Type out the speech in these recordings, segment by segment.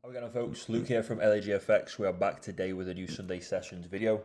How are we going, folks? Luke here from LAGFX. We are back today with a new Sunday Sessions video.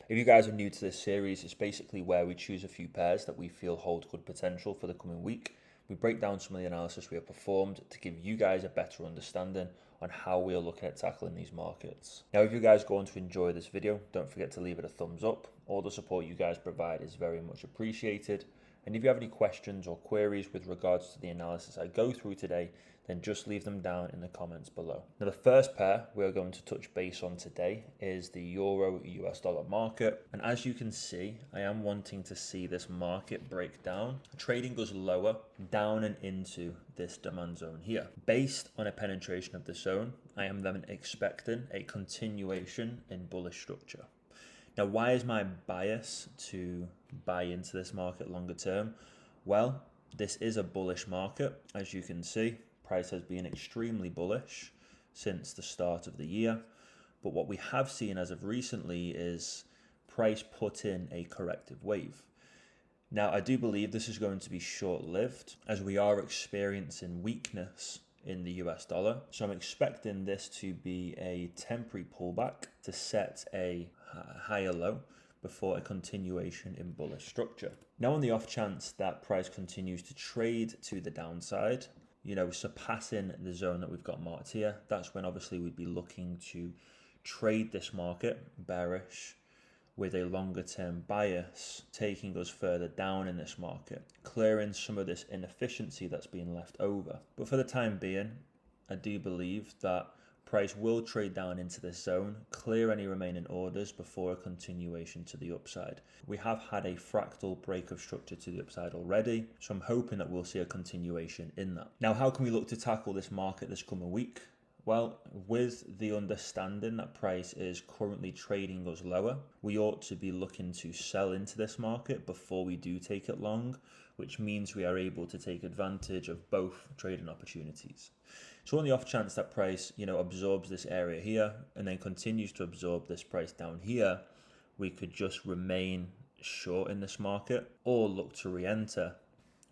If you guys are new to this series, it's basically where we choose a few pairs that we feel hold good potential for the coming week. We break down some of the analysis we have performed to give you guys a better understanding on how we are looking at tackling these markets. Now, if you guys go on to enjoy this video, don't forget to leave it a thumbs up. All the support you guys provide is very much appreciated. And if you have any questions or queries with regards to the analysis I go through today, then just leave them down in the comments below. Now, the first pair we're going to touch base on today is the Euro US dollar market. And as you can see, I am wanting to see this market break down. Trading goes lower, down and into this demand zone here. Based on a penetration of the zone, I am then expecting a continuation in bullish structure. Now, why is my bias to buy into this market longer term? Well, this is a bullish market. As you can see, price has been extremely bullish since the start of the year. But what we have seen as of recently is price put in a corrective wave. Now, I do believe this is going to be short-lived as we are experiencing weakness in the US dollar. So I'm expecting this to be a temporary pullback to set a higher low before a continuation in bullish structure. Now, on the off chance that price continues to trade to the downside, surpassing the zone that we've got marked here, that's when obviously we'd be looking to trade this market bearish with a longer term bias, taking us further down in this market, clearing some of this inefficiency that's been left over. But for the time being, I do believe that price will trade down into this zone, clear any remaining orders before a continuation to the upside. We have had a fractal break of structure to the upside already, so I'm hoping that we'll see a continuation in that. Now, how can we look to tackle this market this coming week? Well, with the understanding that price is currently trading us lower, we ought to be looking to sell into this market before we do take it long, which means we are able to take advantage of both trading opportunities. So on the off chance that price, absorbs this area here and then continues to absorb this price down here, we could just remain short in this market or look to re-enter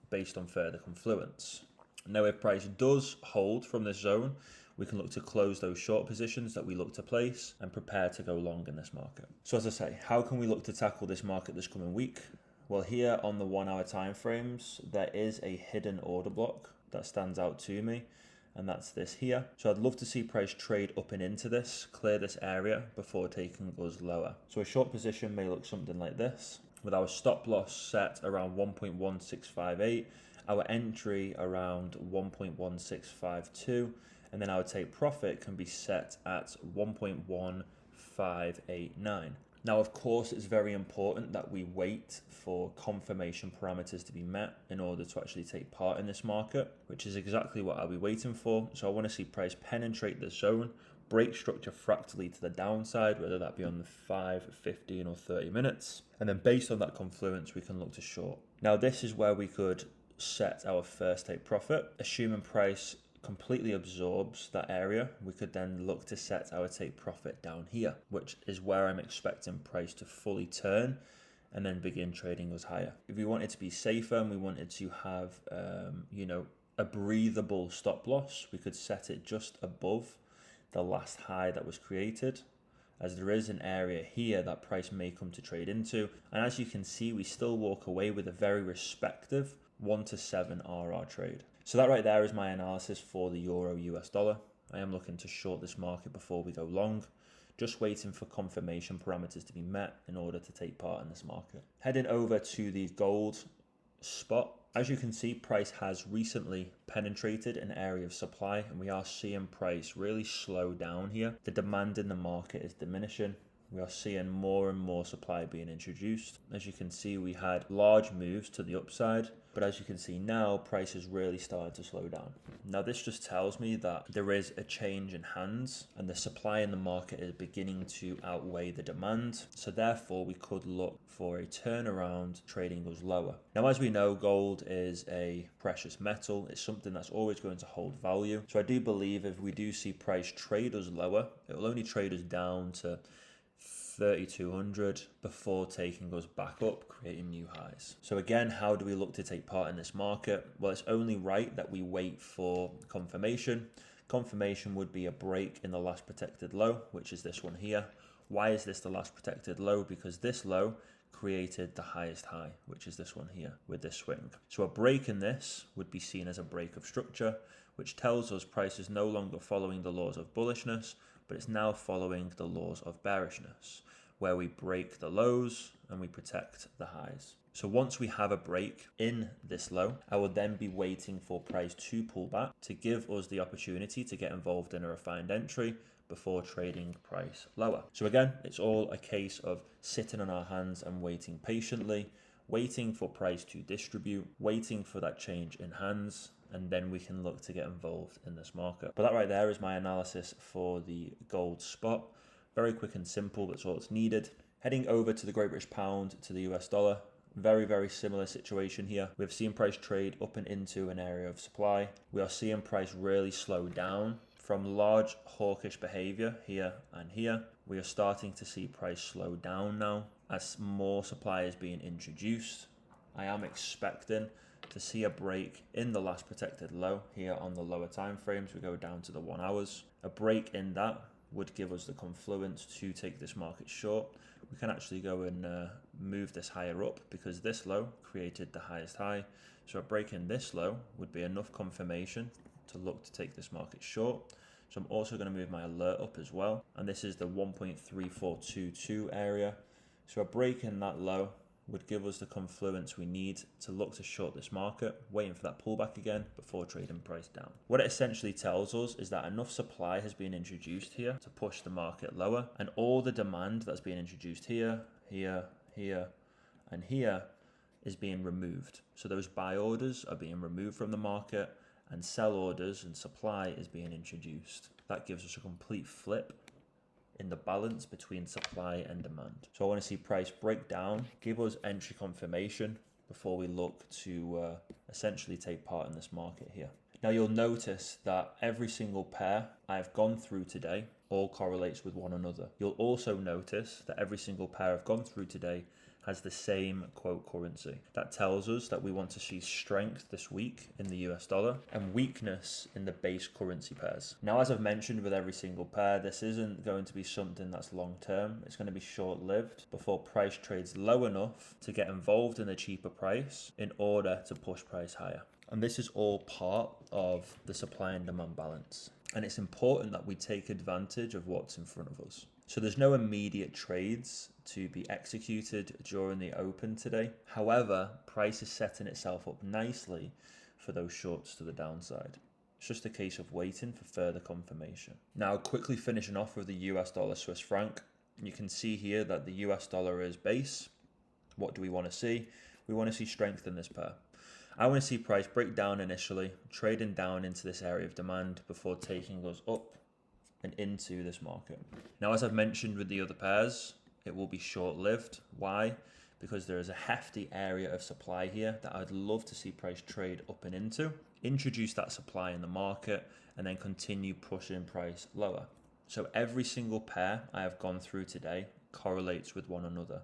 based on further confluence. Now, if price does hold from this zone, we can look to close those short positions that we look to place and prepare to go long in this market. So as I say, how can we look to tackle this market this coming week? Well, here on the 1 hour time frames, there is a hidden order block that stands out to me, and that's this here. So I'd love to see price trade up and into this, clear this area before taking us lower. So a short position may look something like this, with our stop loss set around 1.1658, our entry around 1.1652, and then our take profit can be set at 1.1589. Now, of course, it's very important that we wait for confirmation parameters to be met in order to actually take part in this market, which is exactly what I'll be waiting for. So I want to see price penetrate the zone, break structure fractally to the downside, whether that be on the 5, 15 or 30 minutes. And then based on that confluence, we can look to short. Now, this is where we could set our first take profit, assuming price completely absorbs that area. We could then look to set our take profit down here, which is where I'm expecting price to fully turn and then begin trading us higher. If we wanted to be safer and we wanted to have, a breathable stop loss, we could set it just above the last high that was created, as there is an area here that price may come to trade into. And as you can see, we still walk away with a very respective 1 to 7 RR trade. So that right there is my analysis for the Euro US dollar. I am looking to short this market before we go long, just waiting for confirmation parameters to be met in order to take part in this market. Heading over to the gold spot. As you can see, price has recently penetrated an area of supply, and we are seeing price really slow down here. The demand in the market is diminishing. We are seeing more and more supply being introduced. As you can see, we had large moves to the upside, but as you can see now, price has really started to slow down. Now, this just tells me that there is a change in hands and the supply in the market is beginning to outweigh the demand. So therefore, we could look for a turnaround, trading goes lower. Now, as we know, gold is a precious metal. It's something that's always going to hold value. So I do believe if we do see price trade us lower, it will only trade us down to 3,200 before taking us back up, creating new highs. So again, how do we look to take part in this market? Well, it's only right that we wait for confirmation. Confirmation would be a break in the last protected low, which is this one here. Why is this the last protected low? Because this low created the highest high, which is this one here with this swing. So a break in this would be seen as a break of structure, which tells us price is no longer following the laws of bullishness, but it's now following the laws of bearishness, where we break the lows and we protect the highs. So once we have a break in this low, I will then be waiting for price to pull back to give us the opportunity to get involved in a refined entry before trading price lower. So again, it's all a case of sitting on our hands and waiting patiently, waiting for price to distribute, waiting for that change in hands, and then we can look to get involved in this market. But that right there is my analysis for the gold spot. Very quick and simple, that's all that's needed. Heading over to the Great British Pound to the US dollar. Very, very similar situation here. We've seen price trade up and into an area of supply. We are seeing price really slow down from large hawkish behavior here and here. We are starting to see price slow down now as more supply is being introduced. I am expecting to see a break in the last protected low here on the lower time frames. We go down to the 1 hours. A break in that would give us the confluence to take this market short. We can actually go and move this higher up because this low created the highest high. So a break in this low would be enough confirmation to look to take this market short. So I'm also going to move my alert up as well. And this is the 1.3422 area. So a break in that low would give us the confluence we need to look to short this market, waiting for that pullback again before trading price down. What it essentially tells us is that enough supply has been introduced here to push the market lower, and all the demand that's being introduced here, here, here, and here is being removed. So those buy orders are being removed from the market, and sell orders and supply is being introduced. That gives us a complete flip in the balance between supply and demand. So I want to see price break down, give us entry confirmation before we look to essentially take part in this market here. Now you'll notice that every single pair I've gone through today all correlates with one another. You'll also notice that every single pair I've gone through today has the same quote currency. That tells us that we want to see strength this week in the US dollar and weakness in the base currency pairs. Now, as I've mentioned with every single pair, this isn't going to be something that's long term. It's going to be short lived before price trades low enough to get involved in a cheaper price in order to push price higher. And this is all part of the supply and demand balance. And it's important that we take advantage of what's in front of us. So there's no immediate trades to be executed during the open today. However, price is setting itself up nicely for those shorts to the downside. It's just a case of waiting for further confirmation. Now, quickly finishing off with the US dollar Swiss franc. You can see here that the US dollar is base. What do we want to see? We want to see strength in this pair. I want to see price break down initially, trading down into this area of demand before taking us up and into this market. Now, as I've mentioned with the other pairs, it will be short-lived. Why? Because there is a hefty area of supply here that I'd love to see price trade up and into, introduce that supply in the market, and then continue pushing price lower. So every single pair I have gone through today correlates with one another,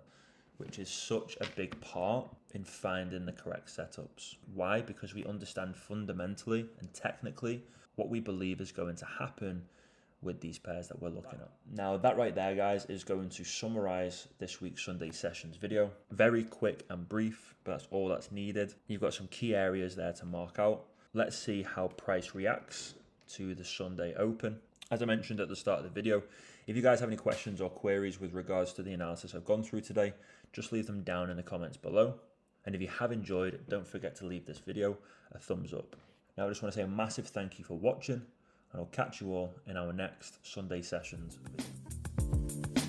which is such a big part in finding the correct setups. Why? Because we understand fundamentally and technically what we believe is going to happen with these pairs that we're looking at. Now that right there, guys, is going to summarize this week's Sunday sessions video. Very quick and brief, but that's all that's needed. You've got some key areas there to mark out. Let's see how price reacts to the Sunday open. As I mentioned at the start of the video, if you guys have any questions or queries with regards to the analysis I've gone through today, just leave them down in the comments below. And if you have enjoyed, don't forget to leave this video a thumbs up. Now I just want to say a massive thank you for watching, and I'll catch you all in our next Sunday sessions video.